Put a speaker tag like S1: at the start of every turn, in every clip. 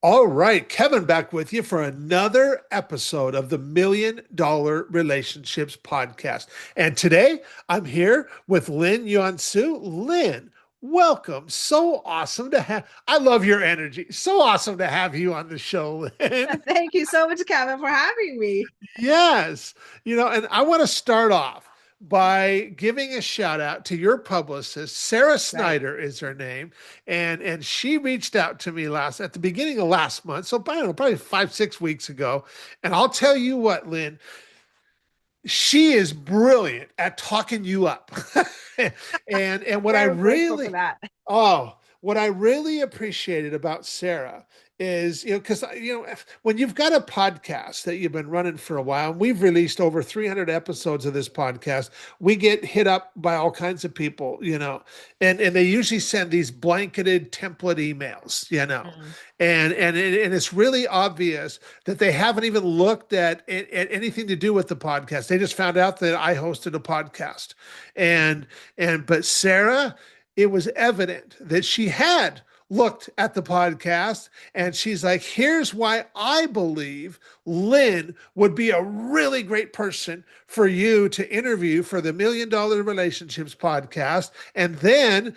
S1: All right, Kevin back with you for another episode of the $1 Million Relationships Podcast. And today I'm here with Lin Yuan Su. Lin, welcome. So awesome to have, I love your energy. So awesome to have you on the show, Lin.
S2: Thank you so much, Kevin, for having me.
S1: Yes. And I want to start off by giving a shout out to your publicist. Sarah
S2: Right.
S1: Snyder is her name. And she reached out to me at the beginning of last month. So I don't know, probably 5, 6 weeks ago. And I'll tell you what, Lynn, she is brilliant at talking you up. and what I
S2: Very grateful for
S1: really
S2: that.
S1: what I really appreciated about Sarah is, because when you've got a podcast that you've been running for a while, and we've released over 300 episodes of this podcast, we get hit up by all kinds of people, and they usually send these blanketed template emails,
S2: Mm.
S1: and it's really obvious that they haven't even looked at anything to do with the podcast. They just found out that I hosted a podcast, but Sarah, it was evident that she had looked at the podcast, and she's like, here's why I believe Lynn would be a really great person for you to interview for the $1 Million Relationships Podcast. And then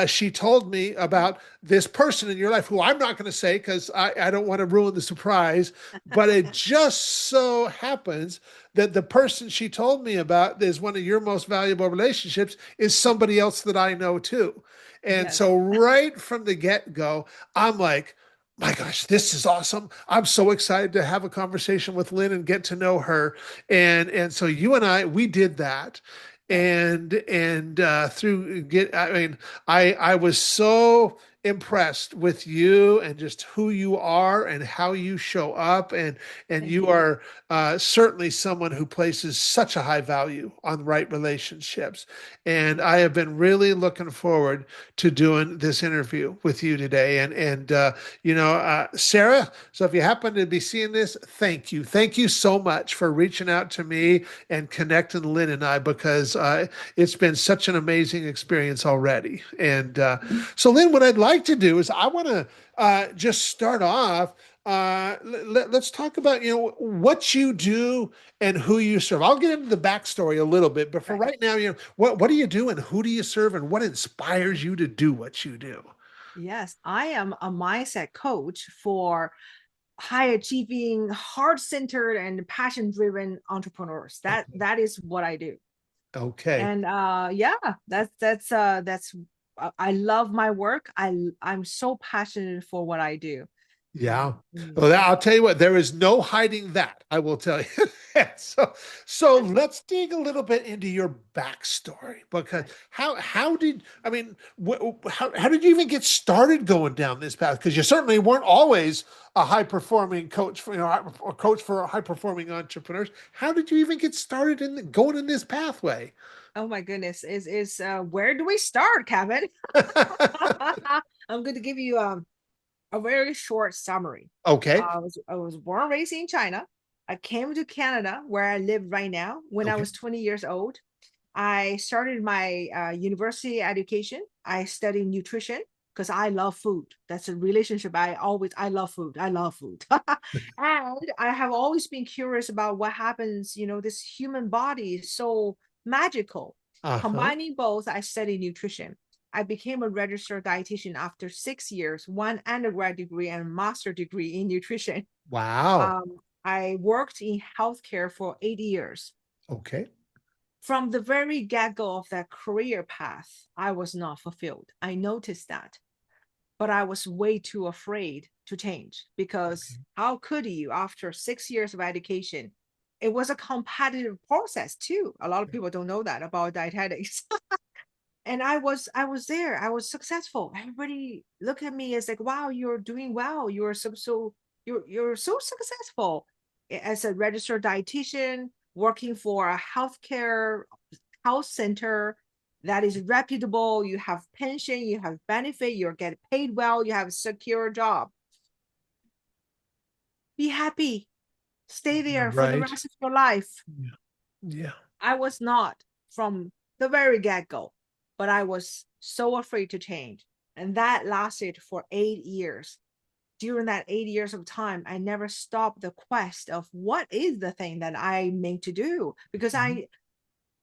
S1: she told me about this person in your life who I'm not going to say because I don't want to ruin the surprise, but it just so happens that the person she told me about is one of your most valuable relationships is somebody else that I know too. And
S2: Yes.
S1: so right from the get-go, I'm like, my gosh, this is awesome. I'm so excited to have a conversation with Lynn and get to know her. And so you and we did that.
S2: Right.
S1: And through get I mean, I was so impressed with you and just who you are and how you show up, and
S2: Thank
S1: you
S2: you.
S1: are certainly someone who places such a high value on right relationships. And I have been really looking forward to doing this interview with you today. And Sarah, so if you happen to be seeing this, thank you so much for reaching out to me and connecting Lynn and I, because it's been such an amazing experience already. And so Lynn, what I'd like to do is I want to just start off. Let's talk about what you do and who you serve. I'll get into the backstory a little bit, but for
S2: Right.
S1: right now, what do you do and who do you serve and what inspires you to do what you do?
S2: Yes, I am a mindset coach for high achieving, heart centered, and passion driven entrepreneurs. That
S1: Okay.
S2: that is what I do.
S1: Okay.
S2: And yeah, that's I love my work. I'm so passionate for what I do.
S1: Yeah.
S2: Mm.
S1: Well, I'll tell you what, there is no hiding that. I will tell you. So let's dig a little bit into your backstory, because
S2: Right.
S1: how did I mean how did you even get started going down this path? Because you certainly weren't always a high performing coach for a coach for high performing entrepreneurs. How did you even get started in going in this pathway?
S2: Oh my goodness, is where do we start, Kevin? I'm going to give you a very short summary.
S1: Okay.
S2: I was born and raised in China. I came to Canada, where I live right now, when I
S1: Okay.
S2: was 20 years old. I started my university education. I studied nutrition because I love food. That's a relationship. I love food. I love food. And I have always been curious about what happens. This human body is so magical.
S1: Uh-huh.
S2: Combining both, I studied nutrition. I became a registered dietitian after 6 years, one undergrad degree and a master degree in nutrition.
S1: Wow.
S2: I worked in healthcare for 8 years.
S1: Okay.
S2: From the very get-go of that career path, I was not fulfilled. I noticed that, but I was way too afraid to change, because how could you, after 6 years of education? It was a competitive process too. A lot of people don't know that about dietetics. And I was there. I was successful. Everybody look at me as like, wow, you're doing well. You're so successful as a registered dietitian, working for a healthcare health center that is reputable. You have pension, you have benefit, you're getting paid well, you have a secure job. Be happy. Stay
S1: Yeah,
S2: there for the
S1: right.
S2: rest of your life.
S1: Yeah. Yeah.
S2: I was not from the very get-go, but I was so afraid to change. And that lasted for 8 years during that 8 years of time, I never stopped the quest of what is the thing that I meant to do, because
S1: Mhm.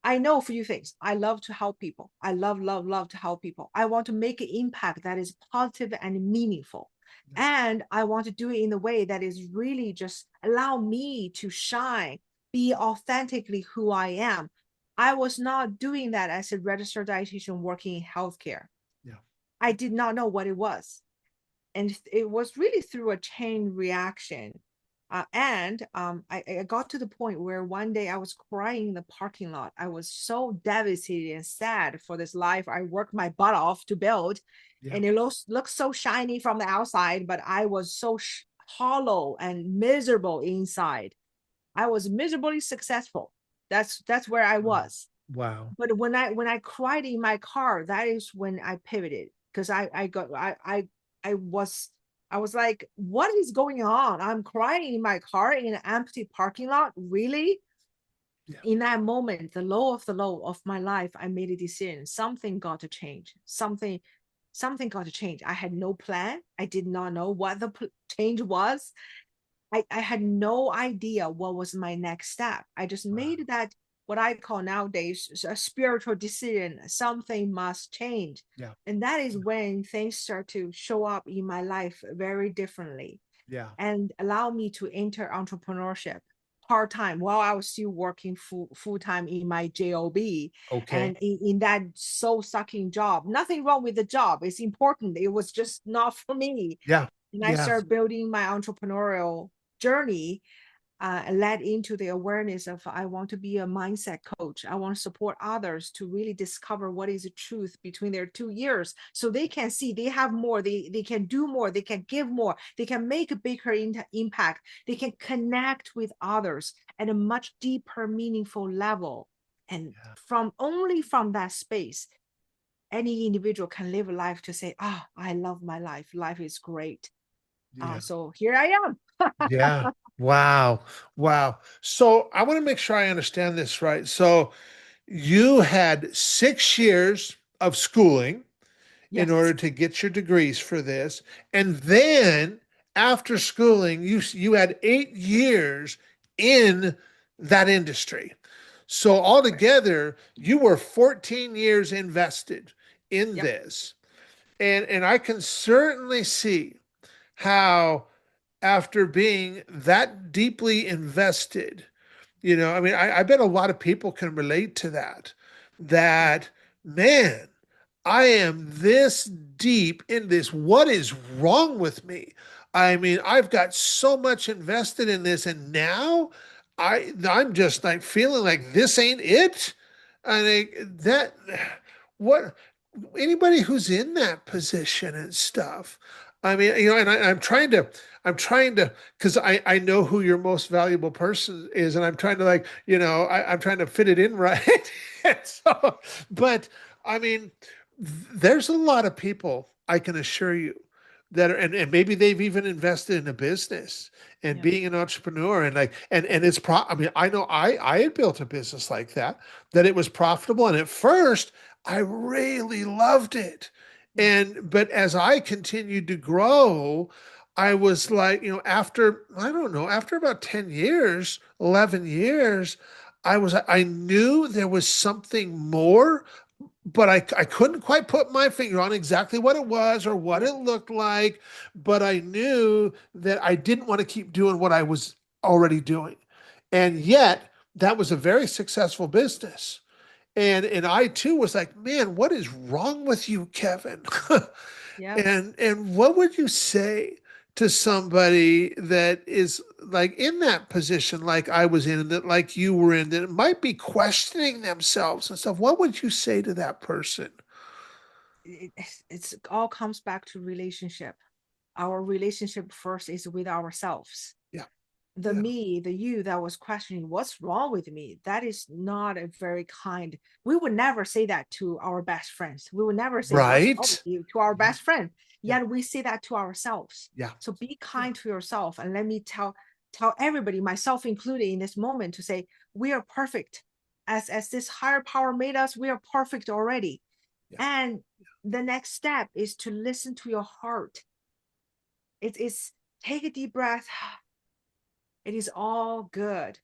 S2: I know a few things. I love to help people. I love to help people. I want to make an impact that is positive and meaningful.
S1: Yeah.
S2: And I want to do it in a way that is really just allow me to shine, be authentically who I am. I was not doing that as a registered dietitian working in healthcare.
S1: Yeah.
S2: I did not know what it was. And it was really through a chain reaction. I got to the point where one day I was crying in the parking lot. I was so devastated and sad for this life I worked my butt off to build.
S1: Yeah.
S2: And it looks so shiny from the outside, but I was so hollow and miserable inside. I was miserably successful. That's where I was.
S1: Wow.
S2: But when I cried in my car, that is when I pivoted, because I was I was like, what is going on? I'm crying in my car in an empty parking lot. Really?
S1: Yeah.
S2: In that moment, the low of my life, I made a decision. Something got to change. Something got to change. I had no plan. I did not know what the change was. I had no idea what was my next step. I just
S1: Wow.
S2: made that, what I call nowadays, a spiritual decision. Something must change.
S1: Yeah.
S2: And that is when things start to show up in my life very differently
S1: Yeah.
S2: and allow me to enter entrepreneurship part-time while I was still working full-time in my job,
S1: Okay.
S2: and in that soul-sucking job. Nothing wrong with the job, it's important, it was just not for me.
S1: Yeah.
S2: And I
S1: Yeah.
S2: started building my entrepreneurial journey, led into the awareness of I want to be a mindset coach. I want to support others to really discover what is the truth between their 2 years, so they can see they have more, they can do more, they can give more, they can make a bigger impact, they can connect with others at a much deeper, meaningful level. And
S1: Yeah.
S2: from that space, any individual can live a life to say, I love my life is great.
S1: Yeah.
S2: So here I am.
S1: Yeah. Wow. Wow. So I want to make sure I understand this right. So you had 6 years of schooling in
S2: Yes.
S1: order to get your degrees for this. And then after schooling, you had 8 years in that industry. So altogether, you were 14 years invested in
S2: Yep.
S1: this. And I can certainly see how after being that deeply invested, I mean, I bet a lot of people can relate to that.
S2: Yeah.
S1: That, man, I am this deep in this. What is wrong with me? I mean, I've got so much invested in this, and now I'm just like feeling like this ain't it. I think that what anybody who's in that position and stuff. I mean, and I'm trying to, because I know who your most valuable person is, and I'm trying to like, I'm trying to fit it in right. And so, but I mean, there's a lot of people, I can assure you, that are, and maybe they've even invested in a business and
S2: Yeah.
S1: being an entrepreneur, and like, and it's I mean, I know I had built a business like that it was profitable, and at first I really loved it.
S2: Yeah.
S1: But as I continued to grow, I was like, after, I don't know, after about 10 years, 11 years, I knew there was something more, but I couldn't quite put my finger on exactly what it was or what
S2: Yeah.
S1: it looked like. But I knew that I didn't want to keep doing what I was already doing. And yet that was a very successful business. And I too was like, man, what is wrong with you, Kevin?
S2: Yeah.
S1: And what would you say to somebody that is like in that position, like I was in, and that like you were in, that might be questioning themselves and stuff? What would you say to that person?
S2: It's all comes back to relationship. Our relationship first is with ourselves.
S1: Yeah,
S2: The
S1: yeah,
S2: me, the you that was questioning what's wrong with me, that is not a very kind. We would never say that to our best friends. We would never say what's wrong with
S1: right.
S2: you to our
S1: Mhm.
S2: best friend.
S1: Yeah,
S2: Yet we say that to ourselves.
S1: yeah,
S2: So be
S1: yeah,
S2: kind to yourself, and let me tell everybody, myself included, in this moment, to say we are perfect. As this higher power made us, we are perfect already.
S1: yeah,
S2: And the next step is to listen to your heart. It's Take a deep breath. It is all good.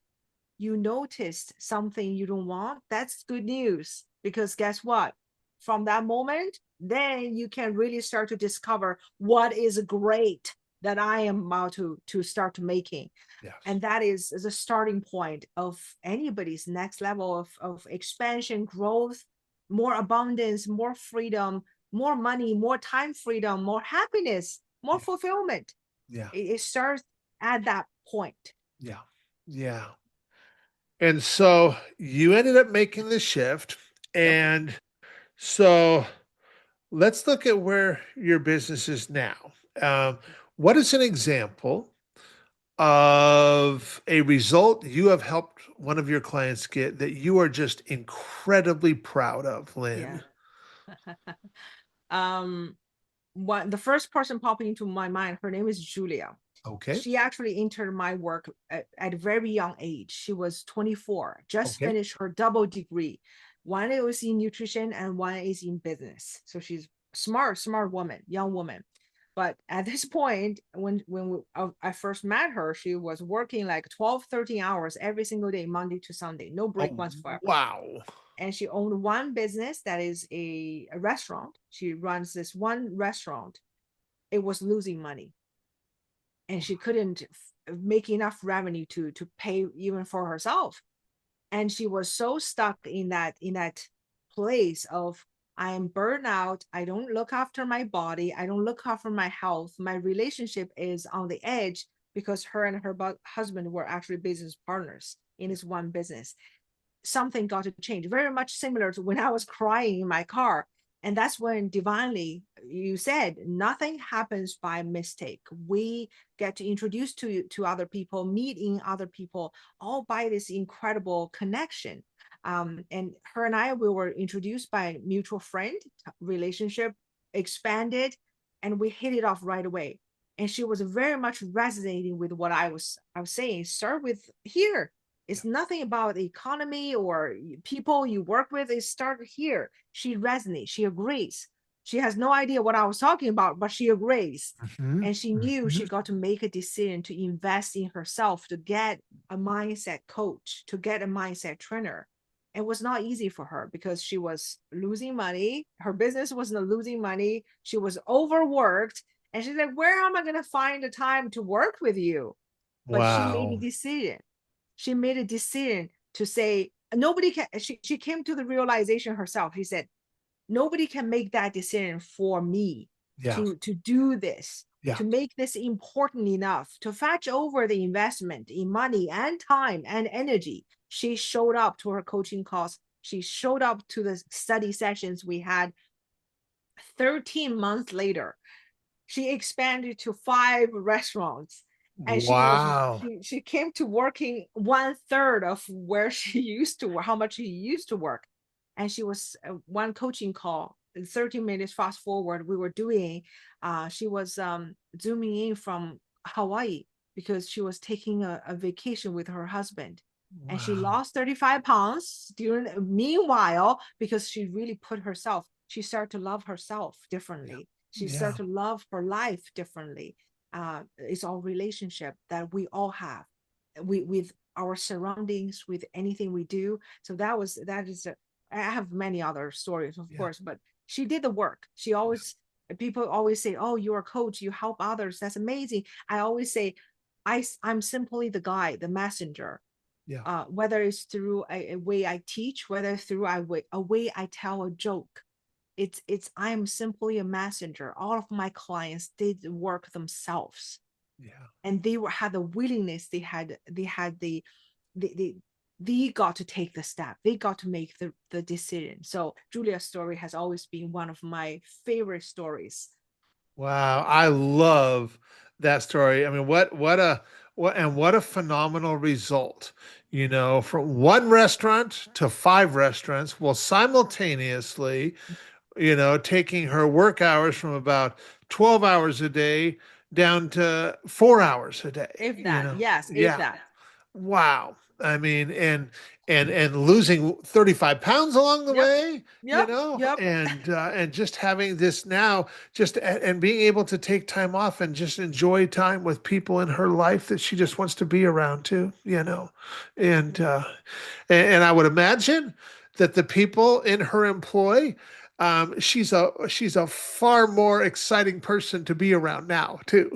S2: You noticed something you don't want. That's good news, because guess what? From that moment, then you can really start to discover what is great that I am about to start making.
S1: Yes.
S2: And that is a starting point of anybody's next level of expansion, growth, more abundance, more freedom, more money, more time freedom, more happiness, more
S1: Yeah.
S2: fulfillment.
S1: Yeah.
S2: It starts at that point.
S1: Yeah. Yeah. And so you ended up making the shift.
S2: Yep.
S1: And so let's look at where your business is now. Um, what is an example of a result you have helped one of your clients get that you are just incredibly proud of,
S2: Yeah.
S1: Lynn?
S2: um what the first person popping into my mind, her name is Julia.
S1: Okay.
S2: She actually entered my work at a very young age. She was 24, just
S1: Okay.
S2: finished her double degree. One is in nutrition and one is in business. So she's smart woman, young woman. But at this point, I first met her, she was working like 12, 13 hours every single day, Monday to Sunday, no break
S1: Oh,
S2: whatsoever.
S1: wow.
S2: And she owned one business that is a restaurant. She runs this one restaurant. It was losing money, and she couldn't make enough revenue to pay even for herself. And she was so stuck in that place of, I am burned out, I don't look after my body, I don't look after my health, my relationship is on the edge, because her and her husband were actually business partners in this one business. Something got to change, very much similar to when I was crying in my car. And that's when divinely, you said, nothing happens by mistake. We get to introduce to other people, meeting other people, all by this incredible connection. And her and I, we were introduced by a mutual friend, relationship expanded, and we hit it off right away. And she was very much resonating with what I was saying. Start with here.
S1: Yeah.
S2: It's nothing about the economy or people you work with. It started here. She resonates. She agrees. She has no idea what I was talking about, but she agrees.
S1: Mhm.
S2: And she knew she
S1: Mhm.
S2: got to make a decision to invest in herself, to get a mindset coach, to get a mindset trainer. It was not easy for her because she was losing money. Her business wasn't losing money. She was overworked. And she's like, where am I going to find the time to work with you? But she made a
S1: Wow.
S2: decision. She made a decision to say, nobody can, she came to the realization herself. She said, nobody can make that decision for me
S1: Yeah.
S2: to do this,
S1: Yeah.
S2: to make this important enough to fetch over the investment in money and time and energy. She showed up to her coaching calls. She showed up to the study sessions we had. 13 months later, she expanded to 5 restaurants, and
S1: Wow.
S2: she came to working 1/3 of where she used to work, how much she used to work. And she was one coaching call, 30 minutes fast forward we were doing. She was zooming in from Hawaii because she was taking a vacation with her husband, and she
S1: Wow.
S2: lost 35 pounds during, meanwhile, because she really put herself, she started to love herself
S1: Yeah.
S2: differently. She
S1: Yeah.
S2: started to love her life differently. It's all relationship that we all have, with our surroundings, with anything we do. So that is I have many other stories, of
S1: Yeah.
S2: course, but she did the work. She always, people always say, oh, you're a coach, you help others, that's amazing. I always say, I'm simply the guy, the messenger.
S1: Yeah.
S2: Whether it's through a way I teach, whether through a way I tell a joke, it's I am simply a messenger. All of my clients did the work themselves,
S1: Yeah.
S2: and had the willingness, they had the they got to take the step, they got to make the decision. So Julia's story has always been one of my favorite stories.
S1: Wow, I love that story. I mean, what a phenomenal result. From one restaurant to 5 restaurants, while simultaneously, taking her work hours from about 12 hours a day down to 4 hours a day,
S2: If that, yes, if
S1: Yeah.
S2: that.
S1: Wow. I mean, and losing 35 pounds along the
S2: Yep.
S1: way,
S2: Yep. Yep.
S1: and just having this now, and being able to take time off and just enjoy time with people in her life that she just wants to be around too, and and I would imagine that the people in her employ, she's a far more exciting person to be around now too.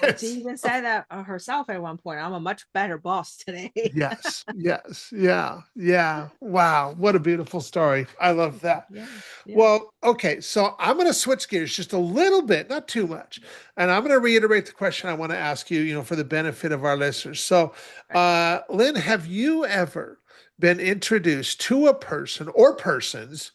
S2: Well, she even said that herself at one point. I'm a much better boss today.
S1: Yes, yes, yeah, yeah. Wow, what a beautiful story. I love that.
S2: Yeah. Yeah.
S1: Well, okay, so I'm going to switch gears just a little bit, not too much. And I'm going to reiterate the question I want to ask you, for the benefit of our listeners. So,
S2: Right.
S1: Lynn, have you ever been introduced to a person or persons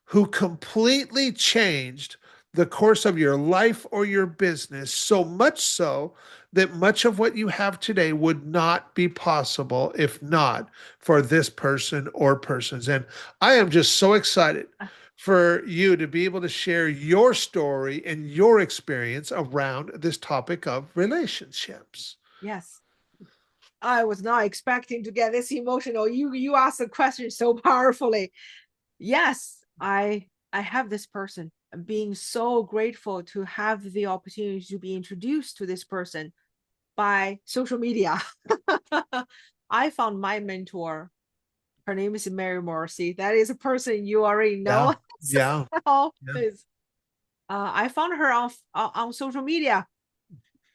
S1: who completely changed the course of your life or your business, so much so that much of what you have today would not be possible if not for this person or persons? And I am just so excited for you to be able to share your story and your experience around this topic of relationships.
S2: Yes. I was not expecting to get this emotional. You asked the question so powerfully. Yes, I have this person. Being so grateful to have the opportunity to be introduced to this person by social media. I found my mentor. Her name is Mary Morrissey. That is a person you already
S1: Yeah,
S2: know.
S1: yeah,
S2: So,
S1: yeah.
S2: I found her on social media.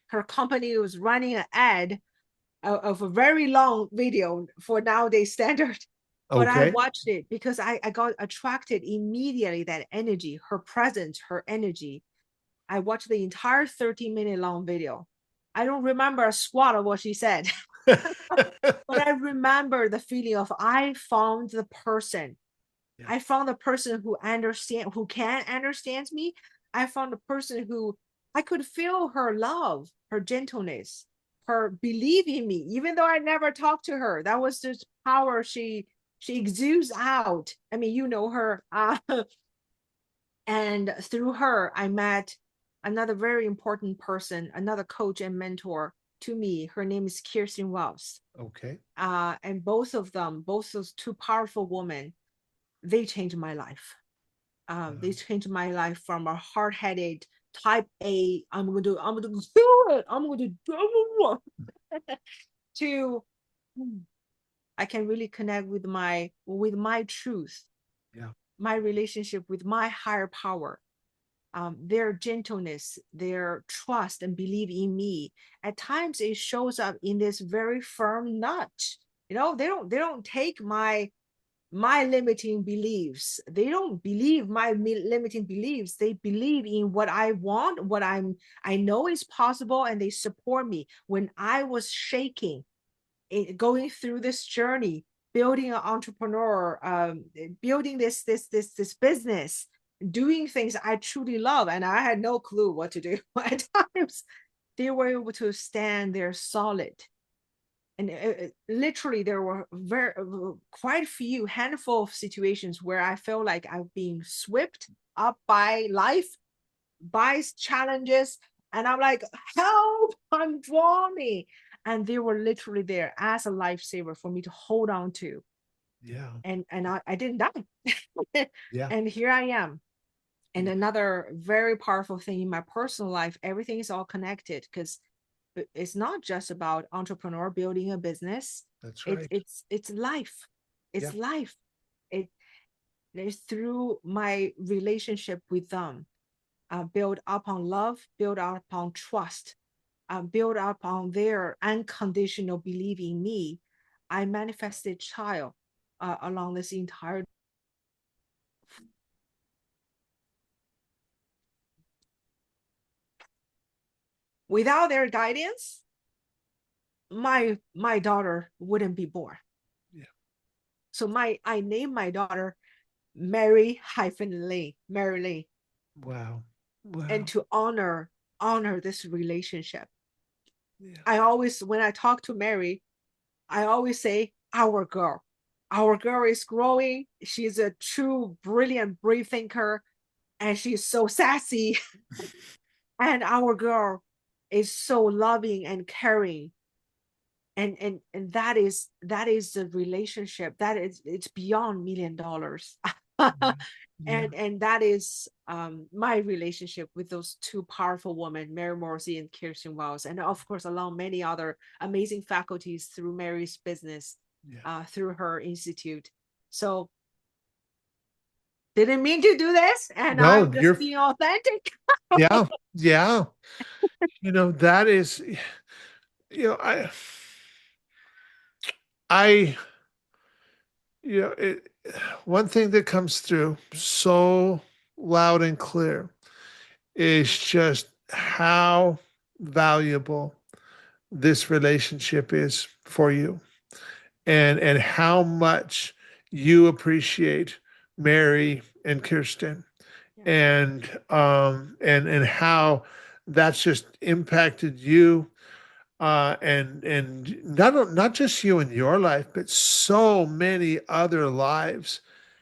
S2: Her company was running an ad of a very long video for nowadays standard. But I
S1: Okay.
S2: watched it because I got attracted immediately, that energy, her presence, her energy. I watched the entire 30-minute long video. I don't remember a squat of what she said, but I remember the feeling of I found the person.
S1: Yeah.
S2: I found the person who can understand me. I found the person who I could feel her love, her gentleness, her belief in me, even though I never talked to her. That was just power she exudes out. I mean, you know her. And through her, I met another very important person, another coach and mentor to me. Her name is Kirsten Wells.
S1: Okay.
S2: And both of them, both those two powerful women, they changed my life. They changed my life from a hard-headed type A, I'm gonna do it, I'm gonna do it, to I can really connect with my truth,
S1: Yeah.
S2: my relationship with my higher power. Their gentleness, their trust and belief in me. At times it shows up in this very firm nudge. They don't take my limiting beliefs. They don't believe my limiting beliefs. They believe in what I want, I know is possible, and they support me when I was shaking, going through this journey, building an entrepreneur, building this business, doing things I truly love, and I had no clue what to do. At times, they were able to stand there solid. And literally, there were quite a few handful of situations where I felt like I've been swept up by life, by challenges, and I'm like, help, I'm drowning. And they were literally there as a lifesaver for me to hold on to.
S1: Yeah.
S2: And I didn't die.
S1: Yeah.
S2: And here I am. And another very powerful thing in my personal life, everything is all connected, because it's not just about entrepreneur building a business.
S1: That's
S2: It,
S1: right.
S2: it's life.
S1: Yeah.
S2: It's life. It is through my relationship with them, build upon love, build upon trust, build upon their unconditional belief in me. I manifested child along this entire. Without their guidance, my daughter wouldn't be born.
S1: Yeah.
S2: So I named my daughter Mary hyphen Lee, Mary Lee,
S1: Wow.
S2: and
S1: Wow.
S2: to honor this relationship.
S1: Yeah.
S2: I always, when I talk to Mary, I always say our girl. Our girl is growing. She's a true, brilliant, brave thinker, and she's so sassy. And our girl is so loving and caring. And that is the relationship that is, it's beyond $1 million.
S1: Yeah.
S2: And that is my relationship with those two powerful women, Mary Morrissey and Kirsten Wells, and of course along many other amazing faculties through Mary's business,
S1: Yeah.
S2: through her institute. So didn't mean to do this, and
S1: No,
S2: I'm just
S1: you're,
S2: being authentic.
S1: yeah, yeah. That is, you know, I, it, one thing that comes through so loud and clear is just how valuable this relationship is for you, and how much you appreciate Mary and Kirsten,
S2: Yeah,
S1: and how that's just impacted you, and not just you in your life, but so many other lives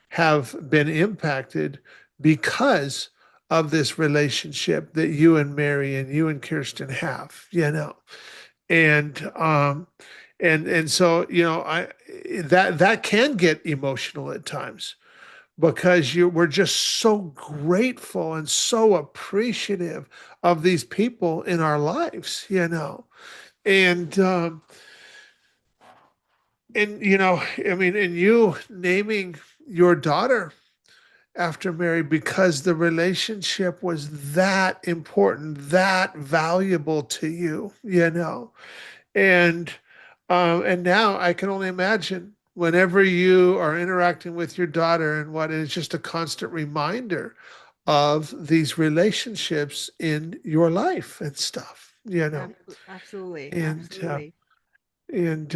S1: have been impacted because of this relationship that you and Mary and you and Kirsten have, and and so I that can get emotional at times, because we're just so grateful and so appreciative of these people in our lives, and I mean, and you naming your daughter after Mary because the relationship was that important, that valuable to you, and now I can only imagine whenever you are interacting with your daughter, and what is just a constant reminder of these relationships in your life and stuff,
S2: absolutely,
S1: and
S2: absolutely.
S1: and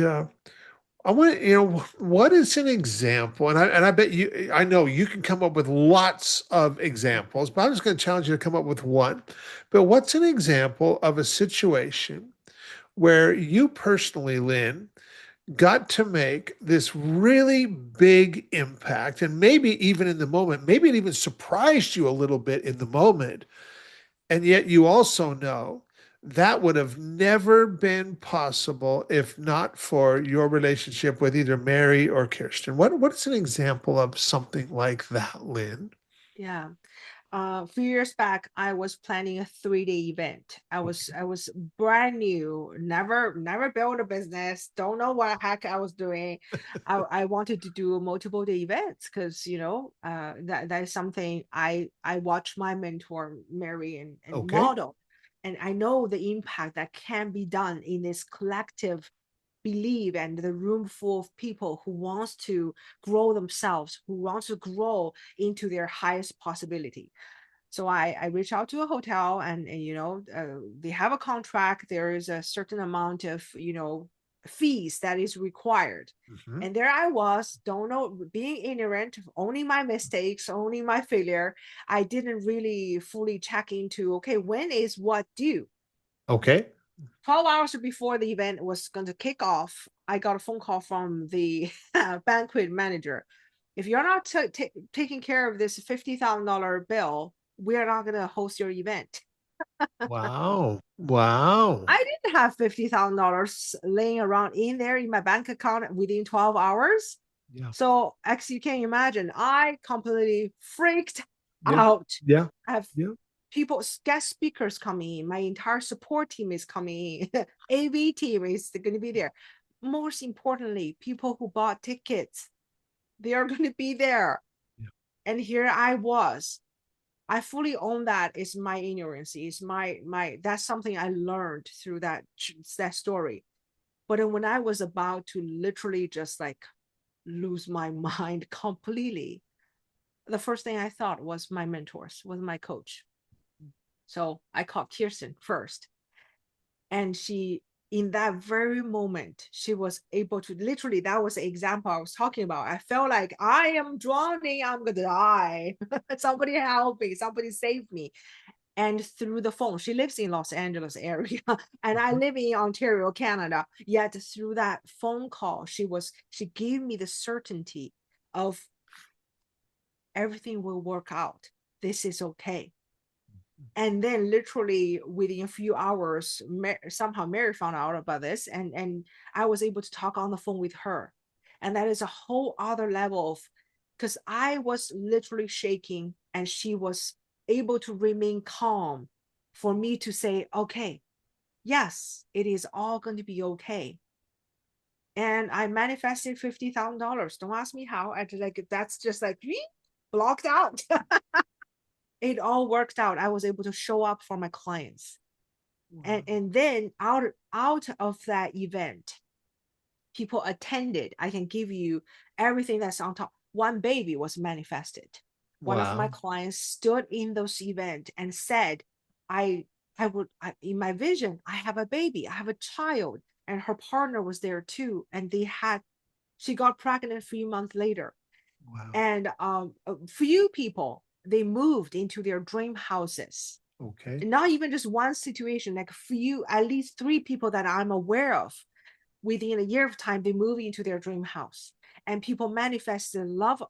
S1: I want to, what is an example? And I bet I know you can come up with lots of examples, but I'm just going to challenge you to come up with one. But what's an example of a situation where you personally, Lynn, got to make this really big impact, and maybe even in the moment, maybe it even surprised you a little bit in the moment, and yet you also know that would have never been possible if not for your relationship with either Mary or Kirsten. What is an example of something like that, Lynn?
S2: Yeah. A few years back, I was planning a 3-day event. I was
S1: Okay.
S2: I was brand new, never built a business, don't know what heck I was doing. I wanted to do multiple day events because that is something I watch my mentor Mary and
S1: Okay.
S2: model, and I know the impact that can be done in this collective believe and the room full of people who wants to grow themselves, who wants to grow into their highest possibility. So I reach out to a hotel, and they have a contract. There is a certain amount of fees that is required.
S1: Mhm.
S2: And there I was, don't know, being ignorant, owning my mistakes, owning my failure. I didn't really fully check into, okay, when is what due?
S1: Okay.
S2: 12 hours before the event was going to kick off, I got a phone call from the banquet manager. If you're not taking care of this $50,000 bill, we are not going to host your event.
S1: Wow. Wow.
S2: I didn't have $50,000 laying around in there in my bank account within 12 hours.
S1: Yeah.
S2: So, as you can imagine, I completely freaked
S1: Yeah.
S2: out.
S1: Yeah.
S2: I have
S1: Yeah.
S2: people, guest speakers coming in. My entire support team is coming in. AV team is going to be there. Most importantly, people who bought tickets, they are going to be there.
S1: Yeah.
S2: And here I was. I fully own that. It's my ignorance. It's my that's something I learned through that story. But then when I was about to literally just like lose my mind completely, the first thing I thought was my mentors, was my coach. So I called Kirsten first. And she, in that very moment, she was able to literally, that was the example I was talking about. I felt like I am drowning, I'm gonna die. Somebody help me, somebody save me. And through the phone, she lives in Los Angeles area and I
S1: Mhm.
S2: live in Ontario, Canada. Yet through that phone call, she gave me the certainty of everything will work out. This is okay. And then literally within a few hours, somehow Mary found out about this, and I was able to talk on the phone with her. And that is a whole other level of, because I was literally shaking and she was able to remain calm for me to say, okay, yes, it is all going to be okay. And I manifested $50,000. Don't ask me how. I just like, that's just like blocked out. It all worked out. I was able to show up for my clients. And then out of that event, people attended. I can give you everything that's on top. One baby was manifested. One of my
S1: Wow.
S2: clients stood in those events and said, in my vision, I have a baby, I have a child, and her partner was there too. And she got pregnant a few months later.
S1: Wow.
S2: And a few people, they moved into their dream houses.
S1: Okay.
S2: Not even just one situation, like few, at least three people that I'm aware of, within a year of time, they move into their dream house. And people manifest the love.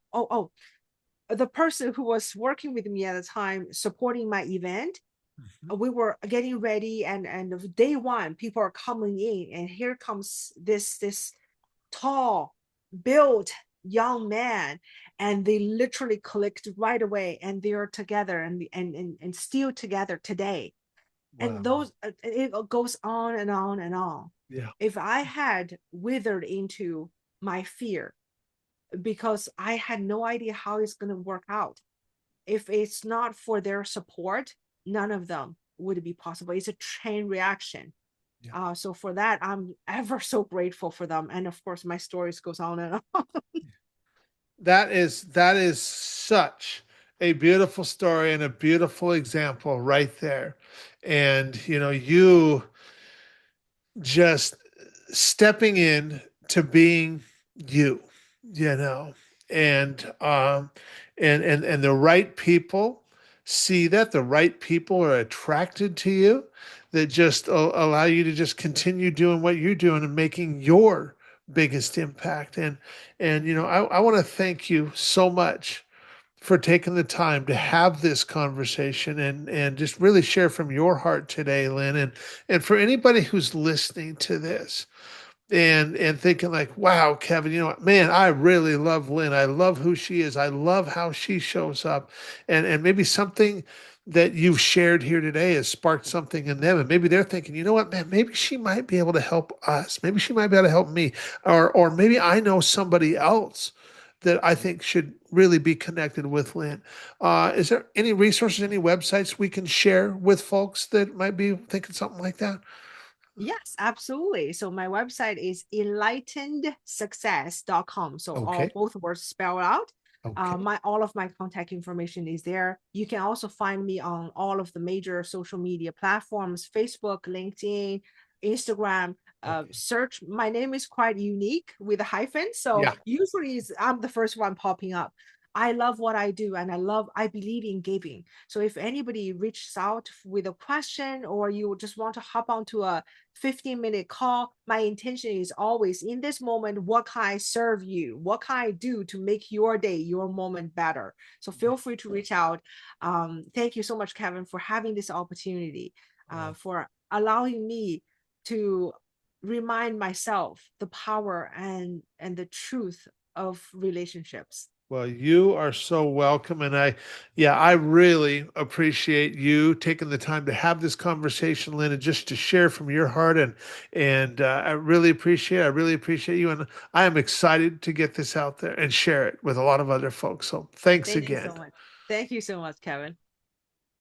S2: The person who was working with me at the time, supporting my event,
S1: Mhm.
S2: we were getting ready, and day one, people are coming in, and here comes this tall, built young man, and they literally clicked right away, and they are together, and still together today. And
S1: Wow.
S2: those, it goes on and on and on.
S1: Yeah.
S2: If I had withered into my fear because I had no idea how it's going to work out, if it's not for their support, none of them would be possible. It's a chain reaction.
S1: Yeah.
S2: So for that, I'm ever so grateful for them. And of course, my stories goes on and on.
S1: That is such a beautiful story and a beautiful example right there. And you just stepping in to being you, you know, and and the right people see that, the right people are attracted to you, that just allow you to just continue doing what you're doing and making your biggest impact. And I want to thank you so much for taking the time to have this conversation and just really share from your heart today, Lin. And for anybody who's listening to this and thinking like, wow, Kevin, you know what, man, I really love Lin. I love who she is. I love how she shows up. And maybe something that you've shared here today has sparked something in them. And maybe they're thinking, you know what, man, maybe she might be able to help us. Maybe she might be able to help me. Or maybe I know somebody else that I think should really be connected with Lin. Is there any resources, any websites we can share with folks that might be thinking something like that?
S2: Yes, absolutely. So my website is enlightenedsuccess.com. So all
S1: Okay.
S2: both words spelled out.
S1: Okay.
S2: My all of my contact information is there. You can also find me on all of the major social media platforms: Facebook, LinkedIn, Instagram.
S1: Okay.
S2: Search. My name is quite unique with a hyphen, so
S1: Yeah.
S2: usually I'm the first one popping up. I love what I do, and I believe in giving. So if anybody reaches out with a question, or you just want to hop onto a 15-minute call, my intention is always, in this moment, what can I serve you? What can I do to make your day, your moment better? So feel free to reach out. Thank you so much, Kevin, for having this opportunity,
S1: Well,
S2: for allowing me to remind myself the power and the truth of relationships.
S1: well, you are so welcome. And yeah, I really appreciate you taking the time to have this conversation, Lin, and just to share from your heart. And I really appreciate you. And I am excited to get this out there and share it with a lot of other folks. So thanks
S2: Thank you
S1: again.
S2: so much. Thank you so much, Kevin.